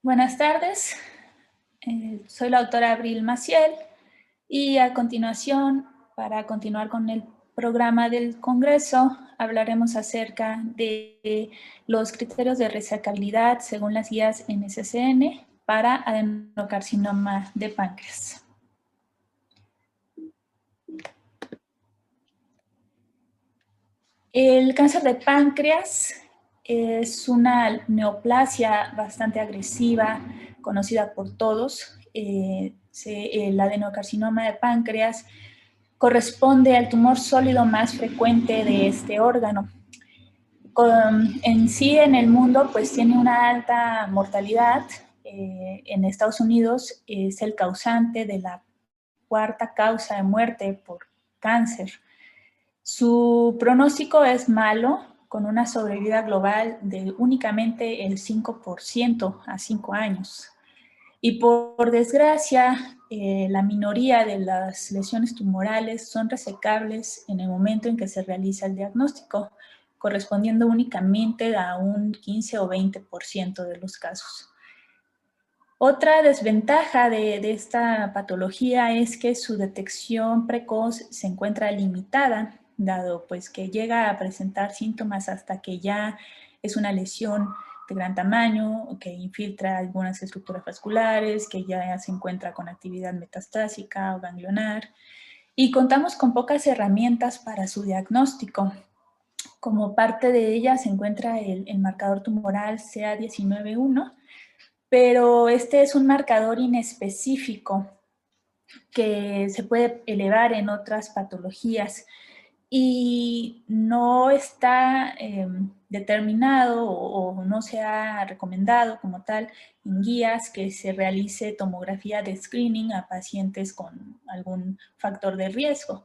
Buenas tardes, soy la doctora Abril Maciel y a continuación, para continuar con el programa del Congreso, hablaremos acerca de los criterios de resecabilidad según las guías NCCN para adenocarcinoma de páncreas. El cáncer de páncreas es una neoplasia bastante agresiva, conocida por todos. El adenocarcinoma de páncreas corresponde al tumor sólido más frecuente de este órgano. En sí, en el mundo, pues tiene una alta mortalidad. En Estados Unidos es el causante de la cuarta causa de muerte por cáncer. Su pronóstico es malo, con una sobrevida global de únicamente el 5% a 5 años. Y por desgracia, la minoría de las lesiones tumorales son resecables en el momento en que se realiza el diagnóstico, correspondiendo únicamente a un 15 o 20% de los casos. Otra desventaja de esta patología es que su detección precoz se encuentra limitada, dado pues que llega a presentar síntomas hasta que ya es una lesión de gran tamaño, que infiltra algunas estructuras vasculares, que ya se encuentra con actividad metastásica o ganglionar, y contamos con pocas herramientas para su diagnóstico. Como parte de ella se encuentra el marcador tumoral CA19-1, pero este es un marcador inespecífico que se puede elevar en otras patologías y no está determinado o no se ha recomendado como tal en guías que se realice tomografía de screening a pacientes con algún factor de riesgo.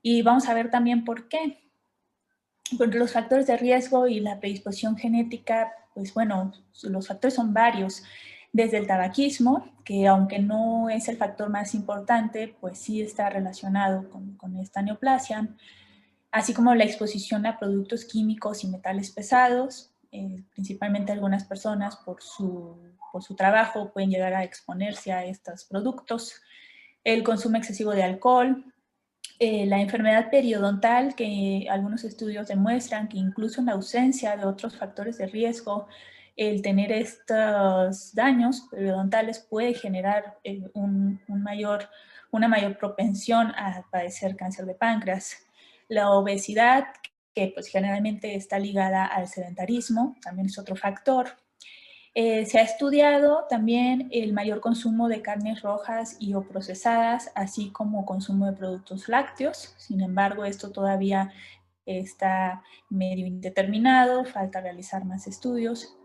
Y vamos a ver también por qué. Porque los factores de riesgo y la predisposición genética, pues bueno, los factores son varios, desde el tabaquismo, que aunque no es el factor más importante, pues sí está relacionado con esta neoplasia, así como la exposición a productos químicos y metales pesados, principalmente algunas personas por su trabajo pueden llegar a exponerse a estos productos, el consumo excesivo de alcohol, la enfermedad periodontal, que algunos estudios demuestran que incluso en ausencia de otros factores de riesgo, el tener estos daños periodontales puede generar una mayor propensión a padecer cáncer de páncreas. La obesidad, que pues generalmente está ligada al sedentarismo, también es otro factor. Se ha estudiado también el mayor consumo de carnes rojas y o procesadas, así como consumo de productos lácteos. Sin embargo, esto todavía está medio indeterminado, falta realizar más estudios.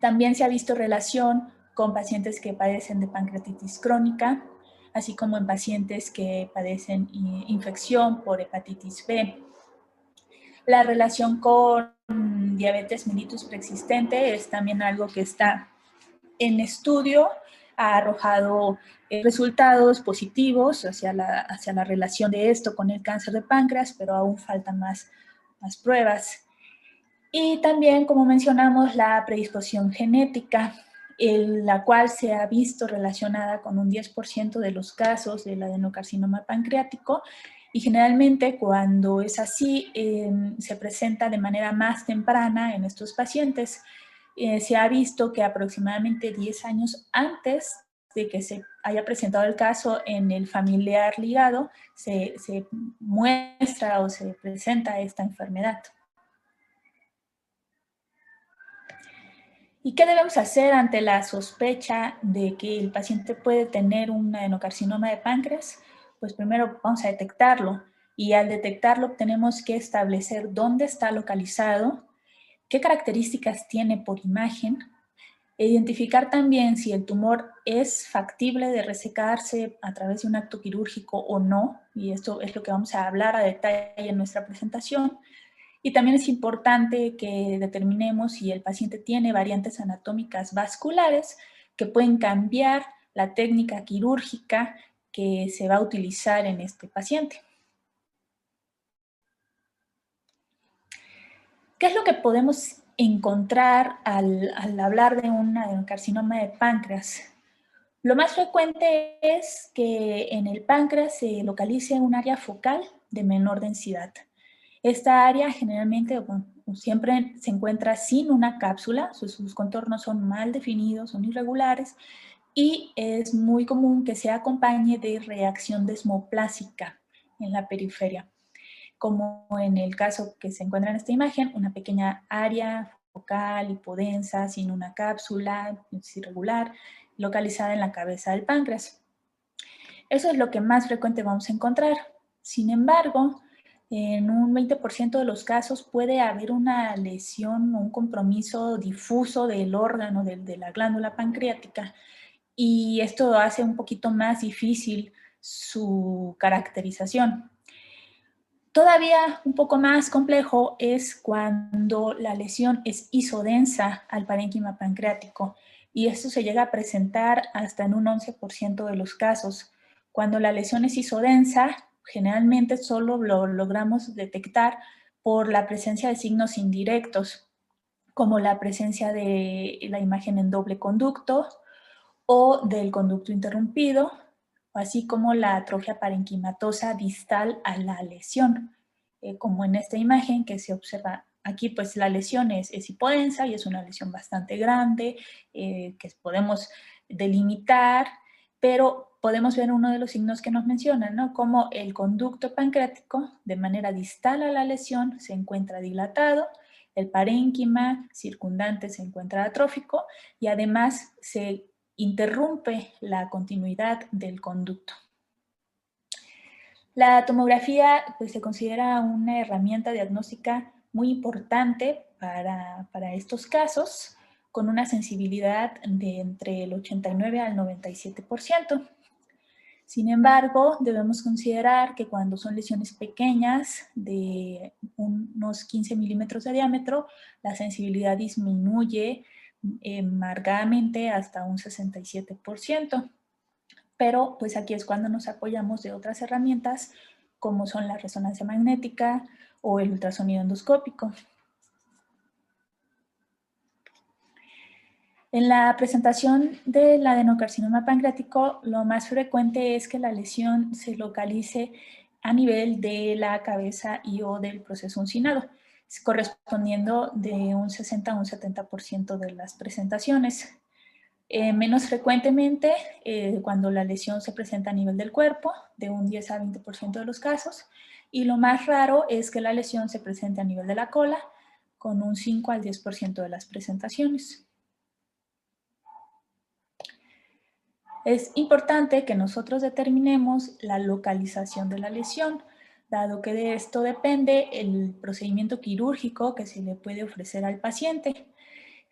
También se ha visto relación con pacientes que padecen de pancreatitis crónica, así como en pacientes que padecen infección por hepatitis B. La relación con diabetes mellitus preexistente es también algo que está en estudio, ha arrojado resultados positivos hacia la relación de esto con el cáncer de páncreas, pero aún faltan más pruebas. Y también, como mencionamos, la predisposición genética, la cual se ha visto relacionada con un 10% de los casos del adenocarcinoma pancreático, y generalmente cuando es así se presenta de manera más temprana en estos pacientes. Se ha visto que aproximadamente 10 años antes de que se haya presentado el caso en el familiar ligado, se muestra o se presenta esta enfermedad. ¿Y qué debemos hacer ante la sospecha de que el paciente puede tener un adenocarcinoma de páncreas? Pues primero vamos a detectarlo, y al detectarlo tenemos que establecer dónde está localizado, qué características tiene por imagen, e identificar también si el tumor es factible de resecarse a través de un acto quirúrgico o no, y esto es lo que vamos a hablar a detalle en nuestra presentación. Y también es importante que determinemos si el paciente tiene variantes anatómicas vasculares que pueden cambiar la técnica quirúrgica que se va a utilizar en este paciente. ¿Qué es lo que podemos encontrar al hablar de un adenocarcinoma de páncreas? Lo más frecuente es que en el páncreas se localice un área focal de menor densidad. Esta área generalmente, bueno, siempre se encuentra sin una cápsula, sus contornos son mal definidos, son irregulares, y es muy común que se acompañe de reacción desmoplásica en la periferia, como en el caso que se encuentra en esta imagen, una pequeña área focal, hipodensa, sin una cápsula, es irregular, localizada en la cabeza del páncreas. Eso es lo que más frecuente vamos a encontrar. Sin embargo, en un 20% de los casos puede haber una lesión o un compromiso difuso del órgano, de la glándula pancreática, y esto hace un poquito más difícil su caracterización. Todavía un poco más complejo es cuando la lesión es isodensa al parénquima pancreático, y esto se llega a presentar hasta en un 11% de los casos. Cuando la lesión es isodensa, generalmente solo lo logramos detectar por la presencia de signos indirectos, como la presencia de la imagen en doble conducto o del conducto interrumpido, así como la atrofia parenquimatosa distal a la lesión, como en esta imagen que se observa aquí. Pues la lesión es hipodensa y es una lesión bastante grande, que podemos delimitar, pero podemos ver uno de los signos que nos mencionan, ¿no? Como el conducto pancreático de manera distal a la lesión se encuentra dilatado, el parénquima circundante se encuentra atrófico y además se interrumpe la continuidad del conducto. La tomografía pues, se considera una herramienta diagnóstica muy importante para estos casos, con una sensibilidad de entre el 89 al 97%. Sin embargo, debemos considerar que cuando son lesiones pequeñas de unos 15 milímetros de diámetro, la sensibilidad disminuye marcadamente hasta un 67%. Pero pues aquí es cuando nos apoyamos de otras herramientas como son la resonancia magnética o el ultrasonido endoscópico. En la presentación del adenocarcinoma pancreático, lo más frecuente es que la lesión se localice a nivel de la cabeza y o del proceso uncinado, correspondiendo de un 60 a un 70% de las presentaciones. Menos frecuentemente cuando la lesión se presenta a nivel del cuerpo, de un 10 a 20% de los casos, y lo más raro es que la lesión se presente a nivel de la cola, con un 5 al 10% de las presentaciones. Es importante que nosotros determinemos la localización de la lesión, dado que de esto depende el procedimiento quirúrgico que se le puede ofrecer al paciente.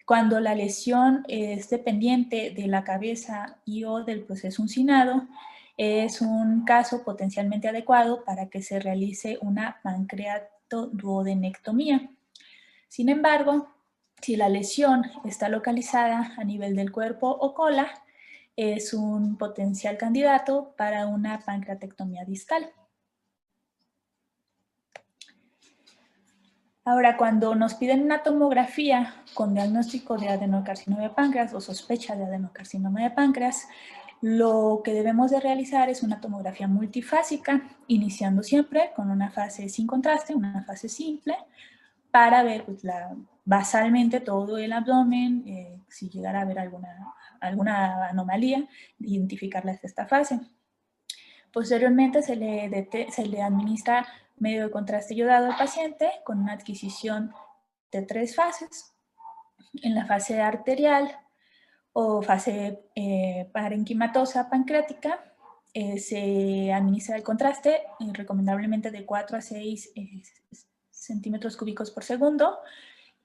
Cuando la lesión es dependiente de la cabeza y o del proceso uncinado, es un caso potencialmente adecuado para que se realice una pancreatoduodenectomía. Sin embargo, si la lesión está localizada a nivel del cuerpo o cola, es un potencial candidato para una pancreatectomía distal. Ahora, cuando nos piden una tomografía con diagnóstico de adenocarcinoma de páncreas o sospecha de adenocarcinoma de páncreas, lo que debemos de realizar es una tomografía multifásica, iniciando siempre con una fase sin contraste, una fase simple, para ver pues, basalmente todo el abdomen, si llegara a haber alguna anomalía, identificarla desde esta fase. Posteriormente se le administra medio de contraste iodado al paciente con una adquisición de 3 fases. En la fase arterial o fase parenquimatosa pancreática se administra el contraste recomendablemente de 4 a 6 centímetros cúbicos por segundo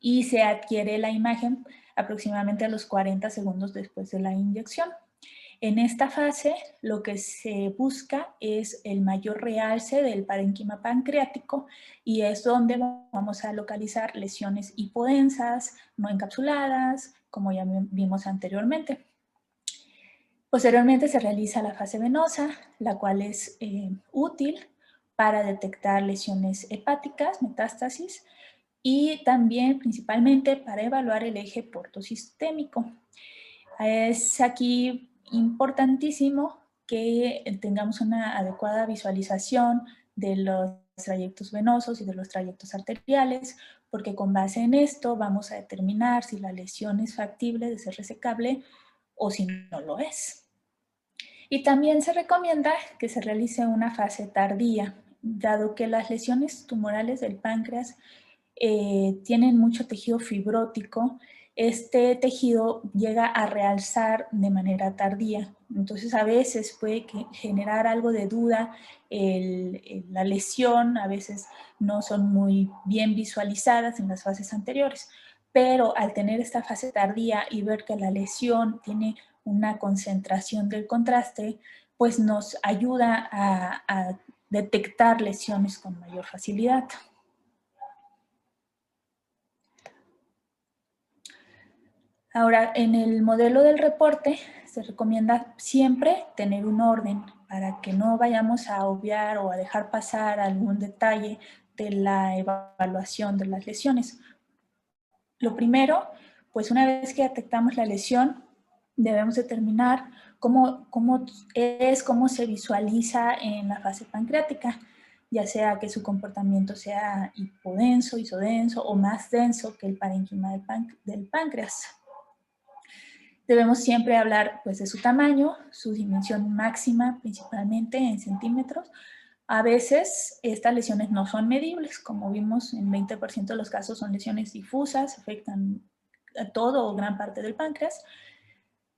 y se adquiere la imagen aproximadamente a los 40 segundos después de la inyección. En esta fase, lo que se busca es el mayor realce del parénquima pancreático y es donde vamos a localizar lesiones hipodensas, no encapsuladas, como ya vimos anteriormente. Posteriormente se realiza la fase venosa, la cual es útil para detectar lesiones hepáticas, metástasis, y también principalmente para evaluar el eje portosistémico. Es aquí importantísimo que tengamos una adecuada visualización de los trayectos venosos y de los trayectos arteriales, porque con base en esto vamos a determinar si la lesión es factible de ser resecable o si no lo es. Y también se recomienda que se realice una fase tardía, dado que las lesiones tumorales del páncreas tienen mucho tejido fibrótico. Este tejido llega a realzar de manera tardía. Entonces, a veces puede generar algo de duda la lesión, a veces no son muy bien visualizadas en las fases anteriores. Pero al tener esta fase tardía y ver que la lesión tiene una concentración del contraste, pues nos ayuda a detectar lesiones con mayor facilidad. Ahora, en el modelo del reporte se recomienda siempre tener un orden para que no vayamos a obviar o a dejar pasar algún detalle de la evaluación de las lesiones. Lo primero, pues una vez que detectamos la lesión, debemos determinar cómo se visualiza en la fase pancreática, ya sea que su comportamiento sea hipodenso, isodenso o más denso que el parénquima del páncreas. Debemos siempre hablar pues, de su tamaño, su dimensión máxima, principalmente en centímetros. A veces estas lesiones no son medibles, como vimos en 20% de los casos son lesiones difusas, afectan a todo o gran parte del páncreas.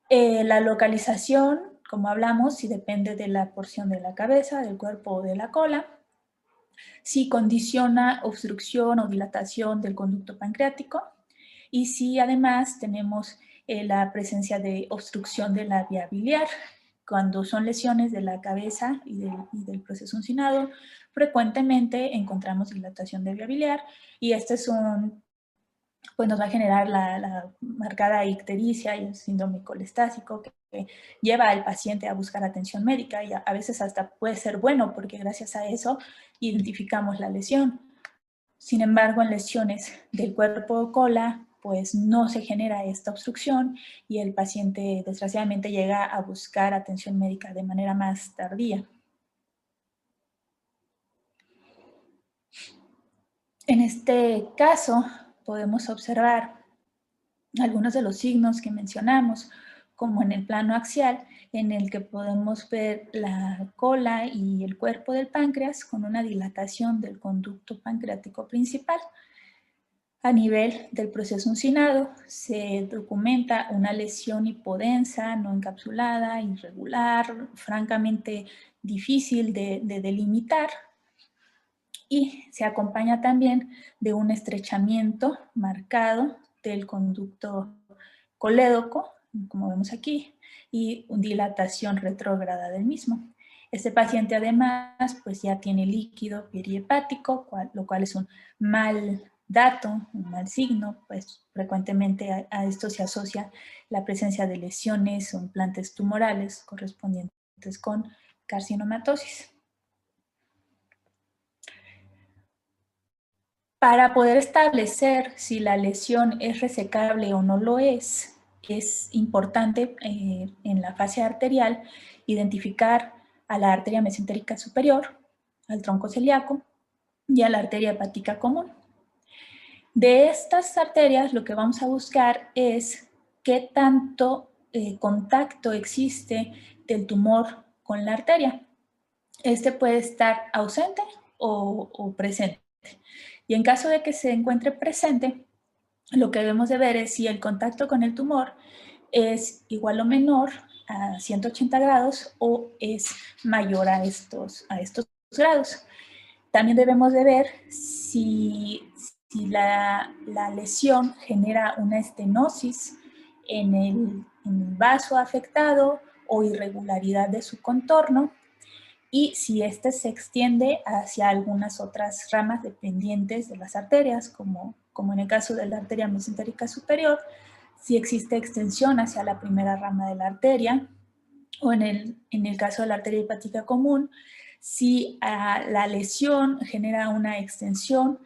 La localización, como hablamos, si depende de la porción de la cabeza, del cuerpo o de la cola. Si condiciona obstrucción o dilatación del conducto pancreático. Y si además tenemos la presencia de obstrucción de la vía biliar. Cuando son lesiones de la cabeza y del proceso uncinado, frecuentemente encontramos dilatación de vía biliar y pues nos va a generar la marcada ictericia y el síndrome colestásico que lleva al paciente a buscar atención médica y a veces hasta puede ser bueno porque gracias a eso identificamos la lesión. Sin embargo, en lesiones del cuerpo o cola, pues no se genera esta obstrucción y el paciente desgraciadamente llega a buscar atención médica de manera más tardía. En este caso, podemos observar algunos de los signos que mencionamos, como en el plano axial, en el que podemos ver la cola y el cuerpo del páncreas con una dilatación del conducto pancreático principal. A nivel del proceso uncinado se documenta una lesión hipodensa, no encapsulada, irregular, francamente difícil de delimitar y se acompaña también de un estrechamiento marcado del conducto colédoco, como vemos aquí, y una dilatación retrógrada del mismo. Este paciente además pues ya tiene líquido perihepático, lo cual es un mal dato, un mal signo, pues frecuentemente a esto se asocia la presencia de lesiones o implantes tumorales correspondientes con carcinomatosis. Para poder establecer si la lesión es resecable o no lo es importante en la fase arterial identificar a la arteria mesentérica superior, al tronco celíaco y a la arteria hepática común. De estas arterias lo que vamos a buscar es qué tanto contacto existe del tumor con la arteria. Este puede estar ausente o presente. Y en caso de que se encuentre presente, lo que debemos de ver es si el contacto con el tumor es igual o menor a 180 grados o es mayor a estos grados. También debemos de ver si la lesión genera una estenosis en el vaso afectado o irregularidad de su contorno y si éste se extiende hacia algunas otras ramas dependientes de las arterias, como en el caso de la arteria mesentérica superior, si existe extensión hacia la primera rama de la arteria, o en el caso de la arteria hepática común, si la lesión genera una extensión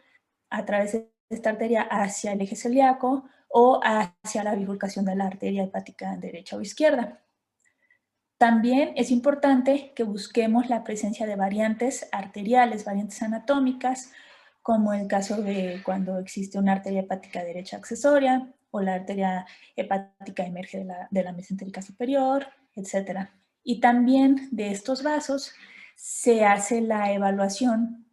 a través de esta arteria hacia el eje celíaco o hacia la bifurcación de la arteria hepática derecha o izquierda. También es importante que busquemos la presencia de variantes arteriales, variantes anatómicas, como el caso de cuando existe una arteria hepática derecha accesoria o la arteria hepática emerge de la mesentérica superior, etc. Y también de estos vasos se hace la evaluación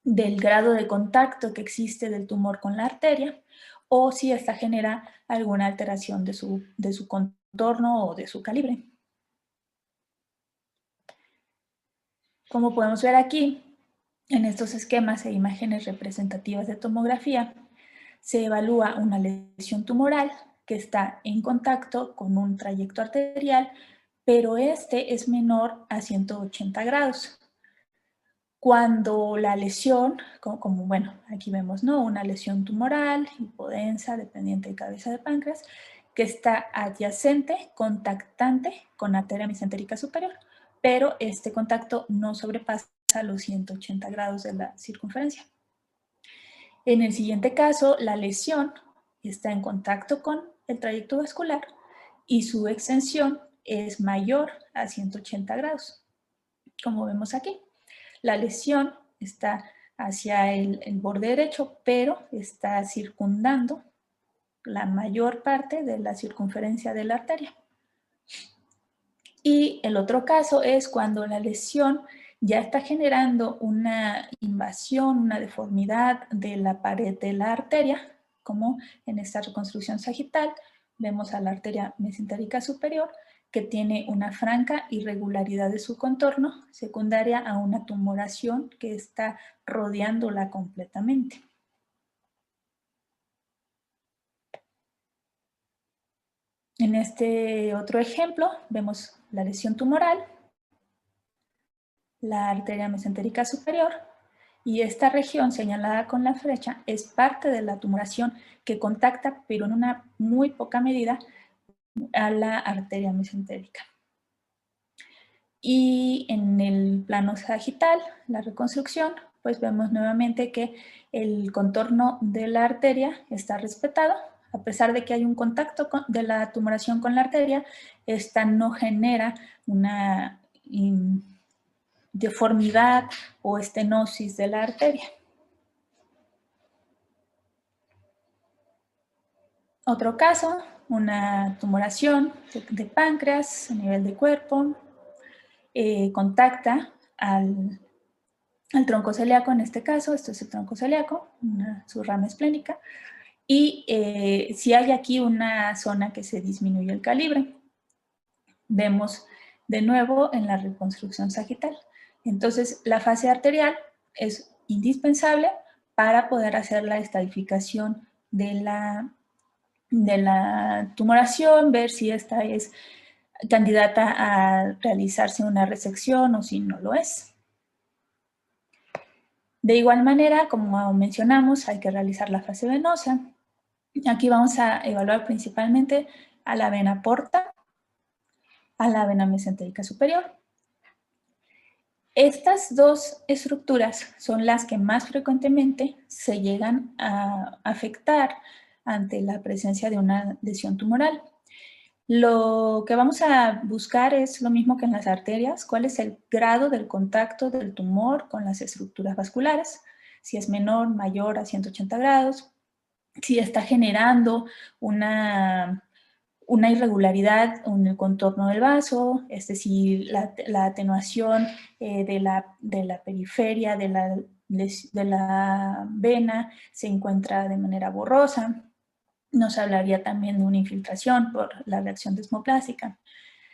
del grado de contacto que existe del tumor con la arteria o si esta genera alguna alteración de su contorno o de su calibre. Como podemos ver aquí, en estos esquemas e imágenes representativas de tomografía, se evalúa una lesión tumoral que está en contacto con un trayecto arterial, pero este es menor a 180 grados. Cuando la lesión, como bueno, aquí vemos, ¿no? Una lesión tumoral, hipodensa, dependiente de cabeza de páncreas, que está adyacente, contactante con arteria mesentérica superior, pero este contacto no sobrepasa los 180 grados de la circunferencia. En el siguiente caso, la lesión está en contacto con el trayecto vascular y su extensión es mayor a 180 grados, como vemos aquí. La lesión está hacia el borde derecho, pero está circundando la mayor parte de la circunferencia de la arteria. Y el otro caso es cuando la lesión ya está generando una invasión, una deformidad de la pared de la arteria, como en esta reconstrucción sagital, vemos a la arteria mesentérica superior, que tiene una franca irregularidad de su contorno, secundaria a una tumoración que está rodeándola completamente. En este otro ejemplo vemos la lesión tumoral, la arteria mesentérica superior, y esta región señalada con la flecha es parte de la tumoración que contacta, pero en una muy poca medida, a la arteria mesentérica. Y en el plano sagital, la reconstrucción, pues vemos nuevamente que el contorno de la arteria está respetado. A pesar de que hay un contacto de la tumoración con la arteria, esta no genera una deformidad o estenosis de la arteria. Otro caso, una tumoración de páncreas a nivel de cuerpo, contacta al tronco celíaco en este caso, esto es el tronco celíaco, su rama esplénica, y si hay aquí una zona que se disminuye el calibre, vemos de nuevo en la reconstrucción sagital. Entonces, la fase arterial es indispensable para poder hacer la estadificación de la tumoración, ver si esta es candidata a realizarse una resección o si no lo es. De igual manera, como mencionamos, hay que realizar la fase venosa. Aquí vamos a evaluar principalmente a la vena porta, a la vena mesentérica superior. Estas dos estructuras son las que más frecuentemente se llegan a afectar ante la presencia de una lesión tumoral. Lo que vamos a buscar es lo mismo que en las arterias, cuál es el grado del contacto del tumor con las estructuras vasculares, si es menor, mayor a 180 grados, si está generando una irregularidad en el contorno del vaso, es decir, la atenuación de la periferia de la vena se encuentra de manera borrosa. Nos hablaría también de una infiltración por la reacción desmoplásica.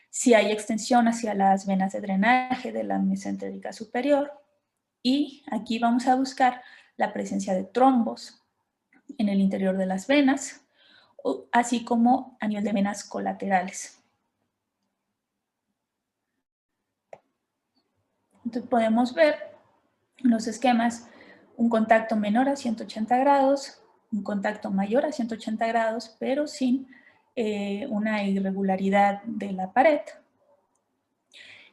Si hay extensión hacia las venas de drenaje de la mesentérica superior. Y aquí vamos a buscar la presencia de trombos en el interior de las venas, así como a nivel de venas colaterales. Entonces podemos ver en los esquemas un contacto menor a 180 grados, un contacto mayor a 180 grados, pero sin una irregularidad de la pared.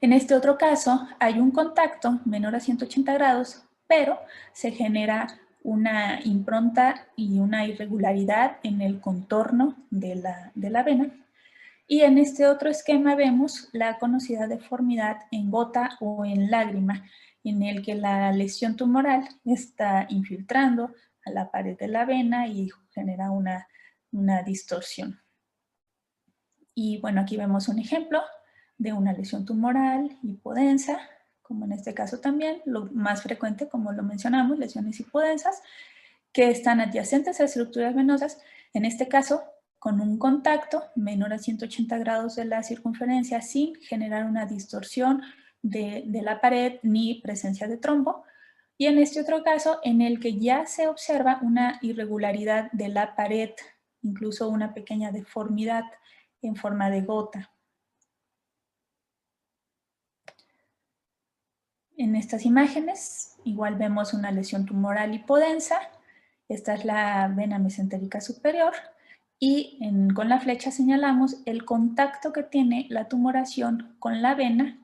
En este otro caso hay un contacto menor a 180 grados, pero se genera una impronta y una irregularidad en el contorno de la vena. Y en este otro esquema vemos la conocida deformidad en gota o en lágrima, en el que la lesión tumoral está infiltrando a la pared de la vena y genera una distorsión. Y bueno, aquí vemos un ejemplo de una lesión tumoral hipodensa, como en este caso también, lo más frecuente, como lo mencionamos, lesiones hipodensas, que están adyacentes a estructuras venosas, en este caso con un contacto menor a 180 grados de la circunferencia sin generar una distorsión de la pared ni presencia de trombo. Y en este otro caso, en el que ya se observa una irregularidad de la pared, incluso una pequeña deformidad en forma de gota. En estas imágenes igual vemos una lesión tumoral hipodensa. Esta es la vena mesentérica superior y con la flecha señalamos el contacto que tiene la tumoración con la vena,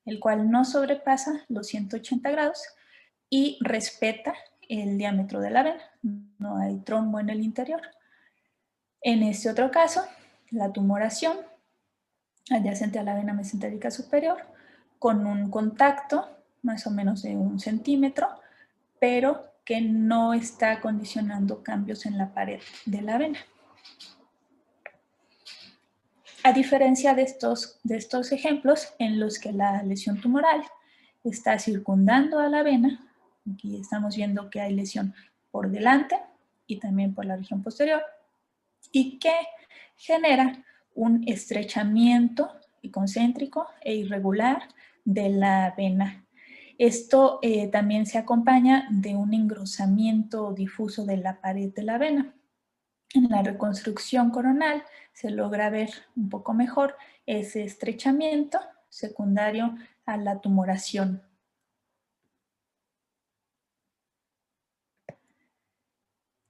el cual no sobrepasa los 180 grados y respeta el diámetro de la vena. No hay trombo en el interior. En este otro caso, la tumoración adyacente a la vena mesentérica superior con un contacto más o menos de 1 centímetro, pero que no está condicionando cambios en la pared de la vena. A diferencia de estos ejemplos en los que la lesión tumoral está circundando a la vena, aquí estamos viendo que hay lesión por delante y también por la región posterior, y que genera un estrechamiento concéntrico e irregular de la vena. Esto también se acompaña de un engrosamiento difuso de la pared de la vena. En la reconstrucción coronal se logra ver un poco mejor ese estrechamiento secundario a la tumoración.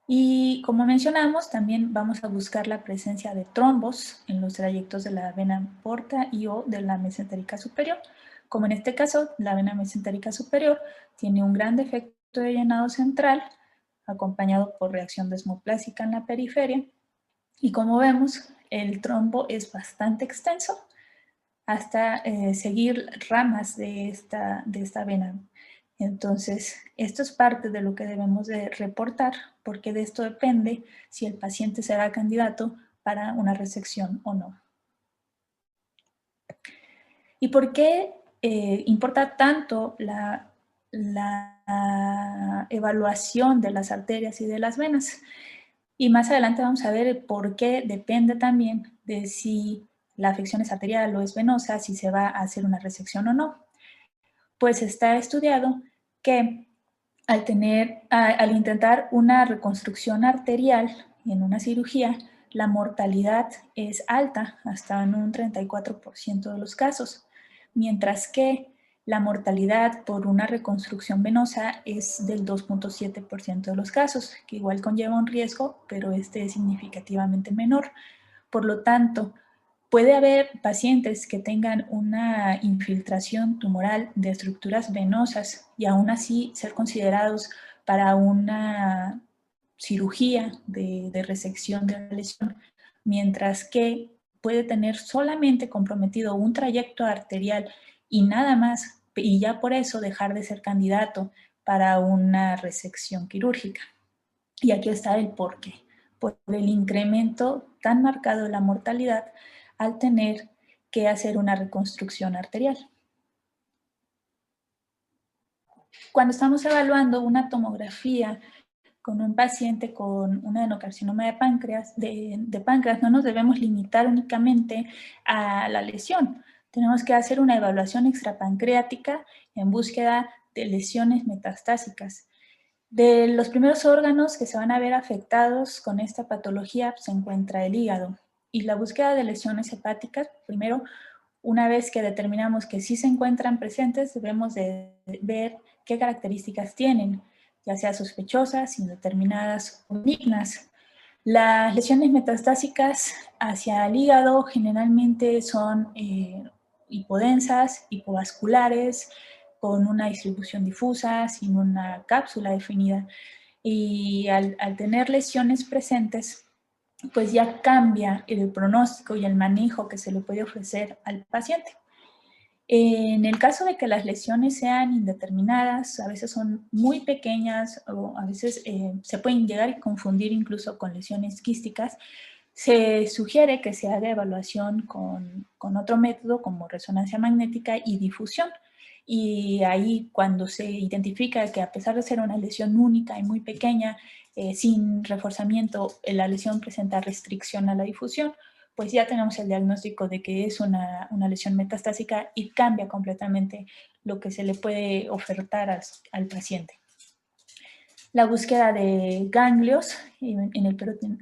Y como mencionamos, también vamos a buscar la presencia de trombos en los trayectos de la vena porta y o de la mesentérica superior. Como en este caso, la vena mesentérica superior tiene un gran defecto de llenado central, acompañado por reacción desmoplásica en la periferia. Y como vemos, el trombo es bastante extenso hasta seguir ramas de esta vena. Entonces, esto es parte de lo que debemos de reportar, porque de esto depende si el paciente será candidato para una resección o no. ¿Y por qué importa tanto la evaluación de las arterias y de las venas? Y más adelante vamos a ver por qué depende también de si la afección es arterial o es venosa, si se va a hacer una resección o no. Pues está estudiado que al intentar una reconstrucción arterial en una cirugía, la mortalidad es alta, hasta en un 34% de los casos, mientras que la mortalidad por una reconstrucción venosa es del 2.7% de los casos, que igual conlleva un riesgo, pero este es significativamente menor. Por lo tanto, puede haber pacientes que tengan una infiltración tumoral de estructuras venosas y aún así ser considerados para una cirugía de resección de la lesión, mientras que puede tener solamente comprometido un trayecto arterial y nada más, y ya por eso dejar de ser candidato para una resección quirúrgica. Y aquí está el porqué, por el incremento tan marcado de la mortalidad al tener que hacer una reconstrucción arterial. Cuando estamos evaluando una tomografía con un paciente con un adenocarcinoma de páncreas, no nos debemos limitar únicamente a la lesión. Tenemos que hacer una evaluación extrapancreática en búsqueda de lesiones metastásicas. De los primeros órganos que se van a ver afectados con esta patología se encuentra el hígado. Y la búsqueda de lesiones hepáticas, primero, una vez que determinamos que sí se encuentran presentes, debemos de ver qué características tienen, ya sea sospechosas, indeterminadas o benignas. Las lesiones metastásicas hacia el hígado generalmente son hipodensas, hipovasculares, con una distribución difusa, sin una cápsula definida. Y al tener lesiones presentes, pues ya cambia el pronóstico y el manejo que se le puede ofrecer al paciente. En el caso de que las lesiones sean indeterminadas, a veces son muy pequeñas o a veces se pueden llegar a confundir incluso con lesiones quísticas, se sugiere que se haga evaluación con otro método como resonancia magnética y difusión. Y ahí cuando se identifica que a pesar de ser una lesión única y muy pequeña, sin reforzamiento, la lesión presenta restricción a la difusión, pues ya tenemos el diagnóstico de que es una lesión metastásica y cambia completamente lo que se le puede ofertar al paciente. La búsqueda de ganglios en el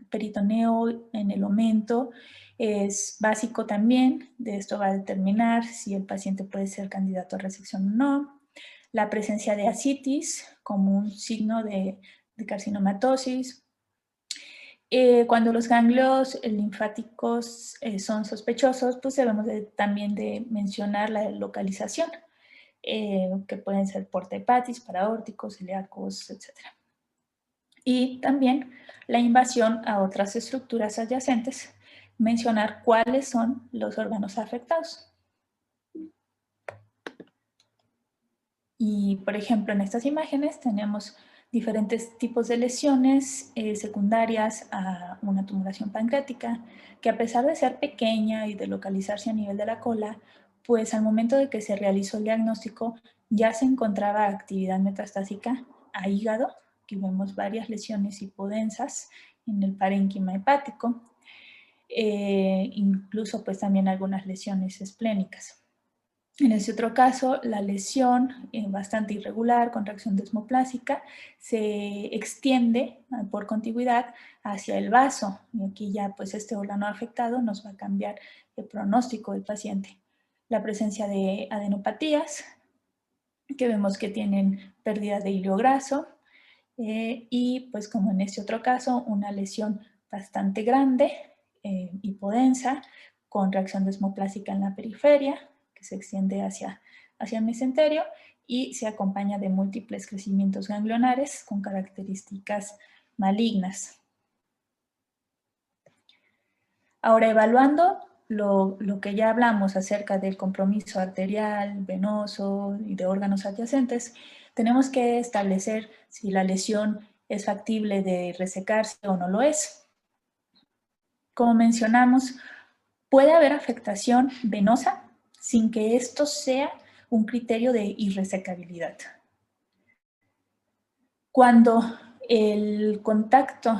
peritoneo, en el omento, es básico también. De esto va a determinar si el paciente puede ser candidato a resección o no. La presencia de ascitis como un signo de carcinomatosis. Cuando los ganglios linfáticos son sospechosos, pues debemos también de mencionar la localización, que pueden ser portahepatis, paraórticos, celíacos, etc. Y también la invasión a otras estructuras adyacentes, mencionar cuáles son los órganos afectados. Y, por ejemplo, en estas imágenes tenemos diferentes tipos de lesiones secundarias a una tumoración pancreática, que a pesar de ser pequeña y de localizarse a nivel de la cola, pues al momento de que se realizó el diagnóstico ya se encontraba actividad metastásica a hígado. Aquí vemos varias lesiones hipodensas en el parénquima hepático, incluso pues también algunas lesiones esplénicas. En ese otro caso, la lesión bastante irregular, contracción desmoplásica, se extiende por contigüidad hacia el vaso. Y aquí ya pues este órgano afectado nos va a cambiar el pronóstico del paciente. La presencia de adenopatías, que vemos que tienen pérdida de hilo graso, y pues como en este otro caso, una lesión bastante grande, hipodensa, con reacción desmoplásica en la periferia, que se extiende hacia el mesenterio y se acompaña de múltiples crecimientos ganglionares con características malignas. Ahora, evaluando lo que ya hablamos acerca del compromiso arterial, venoso y de órganos adyacentes, tenemos que establecer si la lesión es factible de resecarse o no lo es. Como mencionamos, puede haber afectación venosa sin que esto sea un criterio de irresecabilidad. Cuando el contacto,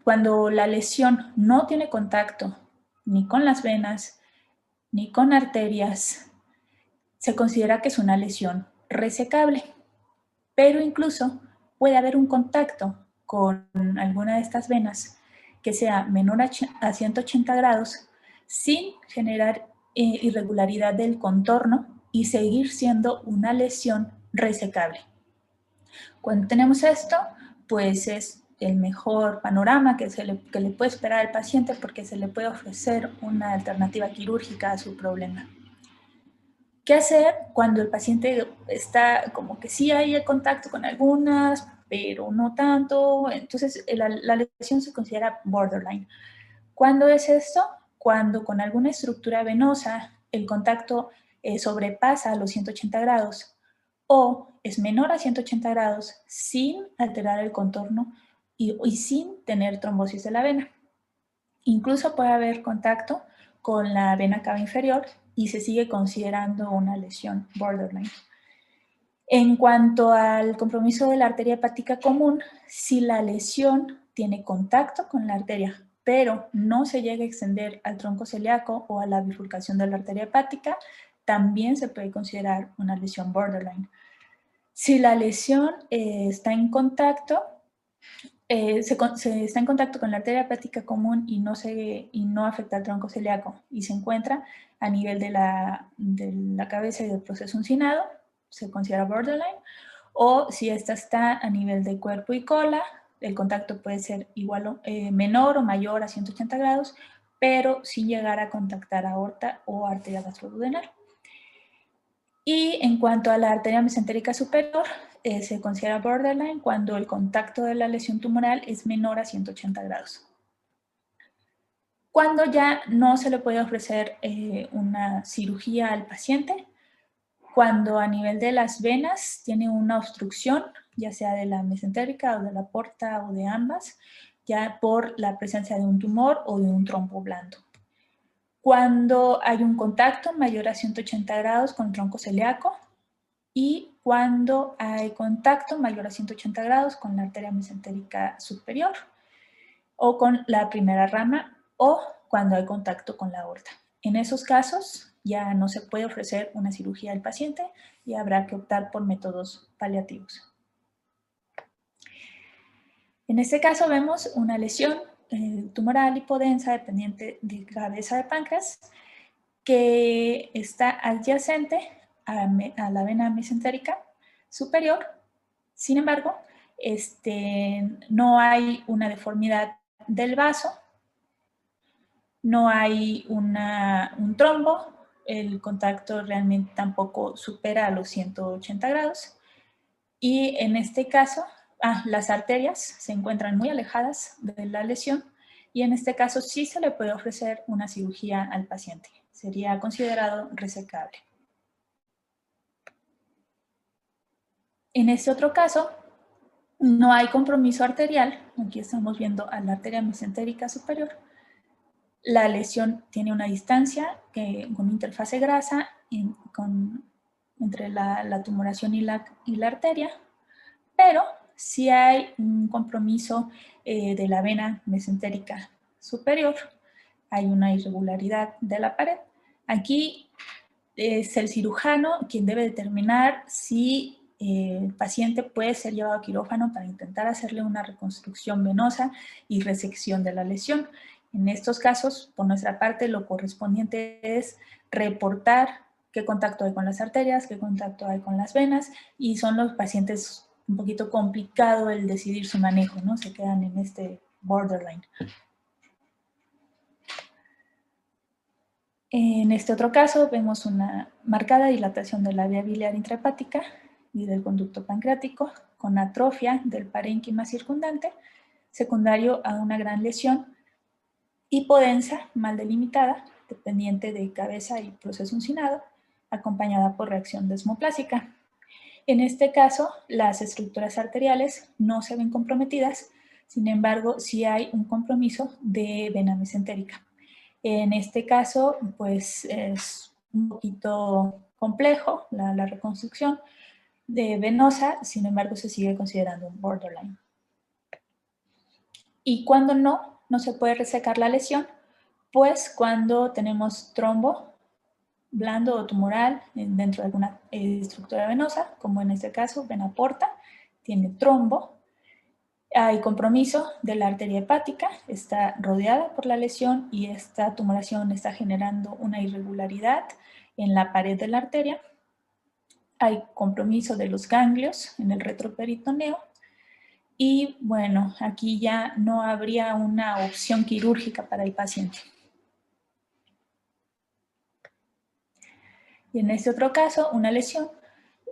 cuando la lesión no tiene contacto ni con las venas, ni con arterias, se considera que es una lesión resecable. Pero incluso puede haber un contacto con alguna de estas venas que sea menor a 180 grados sin generar irregularidad del contorno y seguir siendo una lesión resecable. Cuando tenemos esto, pues es el mejor panorama que le puede esperar al paciente porque se le puede ofrecer una alternativa quirúrgica a su problema. ¿Qué hacer cuando el paciente está como que sí hay contacto con algunas, pero no tanto? Entonces, la lesión se considera borderline. ¿Cuándo es esto? Cuando con alguna estructura venosa el contacto sobrepasa los 180 grados o es menor a 180 grados sin alterar el contorno y sin tener trombosis de la vena. Incluso puede haber contacto con la vena cava inferior y se sigue considerando una lesión borderline. En cuanto al compromiso de la arteria hepática común, si la lesión tiene contacto con la arteria, pero no se llega a extender al tronco celíaco o a la bifurcación de la arteria hepática, también se puede considerar una lesión borderline. Si la lesión está en contacto, se está en contacto con la arteria hepática común y no afecta al tronco celíaco y se encuentra a nivel de la cabeza y del proceso uncinado, se considera borderline, o si esta está a nivel de cuerpo y cola, el contacto puede ser menor o mayor a 180 grados, pero sin llegar a contactar aorta o arteria gastroduodenal. Y en cuanto a la arteria mesentérica superior, se considera borderline cuando el contacto de la lesión tumoral es menor a 180 grados. Cuando ya no se le puede ofrecer una cirugía al paciente, cuando a nivel de las venas tiene una obstrucción, ya sea de la mesentérica o de la porta o de ambas, ya por la presencia de un tumor o de un trombo blando. Cuando hay un contacto mayor a 180 grados con el tronco celíaco y cuando hay contacto mayor a 180 grados con la arteria mesentérica superior o con la primera rama o cuando hay contacto con la aorta. En esos casos ya no se puede ofrecer una cirugía al paciente y habrá que optar por métodos paliativos. En este caso vemos una lesión tumoral hipodensa dependiente de cabeza de páncreas que está adyacente a la vena mesentérica superior. Sin embargo, no hay una deformidad del vaso, no hay un trombo, el contacto realmente tampoco supera los 180 grados y en este caso las arterias se encuentran muy alejadas de la lesión y en este caso sí se le puede ofrecer una cirugía al paciente. Sería considerado resecable. En este otro caso, no hay compromiso arterial. Aquí estamos viendo a la arteria mesentérica superior. La lesión tiene una distancia con interfase grasa entre la tumoración y la arteria, pero sí hay un compromiso de la vena mesentérica superior. Hay una irregularidad de la pared. Aquí es el cirujano quien debe determinar si el paciente puede ser llevado a quirófano para intentar hacerle una reconstrucción venosa y resección de la lesión. En estos casos, por nuestra parte, lo correspondiente es reportar qué contacto hay con las arterias, qué contacto hay con las venas, y son los pacientes un poquito complicado el decidir su manejo, ¿no? Se quedan en este borderline. En este otro caso vemos una marcada dilatación de la vía biliar intrahepática y del conducto pancreático con atrofia del parénquima circundante, secundario a una gran lesión hipodensa mal delimitada, dependiente de cabeza y proceso uncinado, acompañada por reacción desmoplásica. En este caso, las estructuras arteriales no se ven comprometidas, sin embargo, sí hay un compromiso de vena mesentérica. En este caso, pues es un poquito complejo la reconstrucción de venosa, sin embargo, se sigue considerando un borderline. Y cuando no se puede resecar la lesión, pues cuando tenemos trombo blando o tumoral dentro de alguna estructura venosa, como en este caso, vena porta, tiene trombo, hay compromiso de la arteria hepática, está rodeada por la lesión y esta tumoración está generando una irregularidad en la pared de la arteria. Hay compromiso de los ganglios en el retroperitoneo y bueno, aquí ya no habría una opción quirúrgica para el paciente. Y en este otro caso, una lesión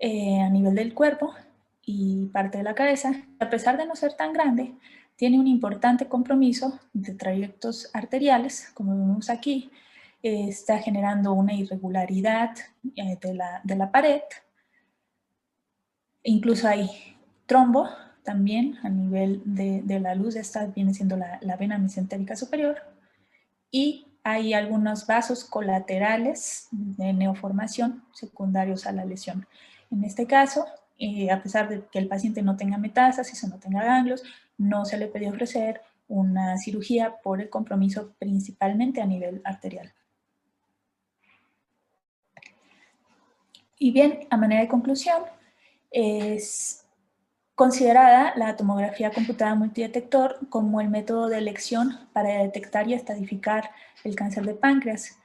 a nivel del cuerpo y parte de la cabeza, a pesar de no ser tan grande, tiene un importante compromiso de trayectos arteriales, como vemos aquí, está generando una irregularidad de la pared, incluso hay trombo también a nivel de la luz, esta viene siendo la vena mesentérica superior, y hay algunos vasos colaterales de neoformación secundarios a la lesión. En este caso, a pesar de que el paciente no tenga metástasis o no tenga ganglios, no se le puede ofrecer una cirugía por el compromiso principalmente a nivel arterial. Y bien, a manera de conclusión, es considerada la tomografía computada multidetector como el método de elección para detectar y estadificar el cáncer de páncreas.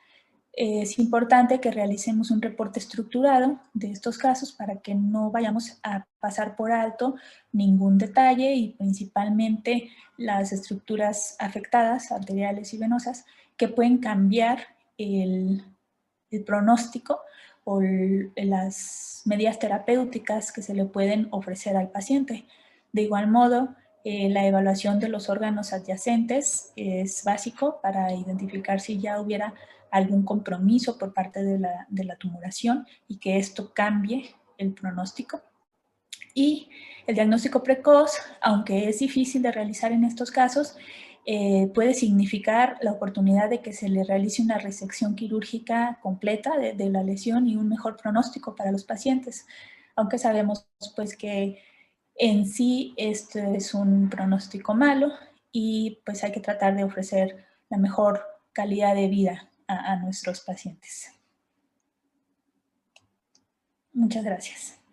Es importante que realicemos un reporte estructurado de estos casos para que no vayamos a pasar por alto ningún detalle y principalmente las estructuras afectadas, arteriales y venosas, que pueden cambiar el pronóstico o las medidas terapéuticas que se le pueden ofrecer al paciente. De igual modo, la evaluación de los órganos adyacentes es básico para identificar si ya hubiera algún compromiso por parte de la tumoración y que esto cambie el pronóstico. Y el diagnóstico precoz, aunque es difícil de realizar en estos casos, puede significar la oportunidad de que se le realice una resección quirúrgica completa de la lesión y un mejor pronóstico para los pacientes, aunque sabemos pues que en sí esto es un pronóstico malo y pues hay que tratar de ofrecer la mejor calidad de vida a nuestros pacientes. Muchas gracias.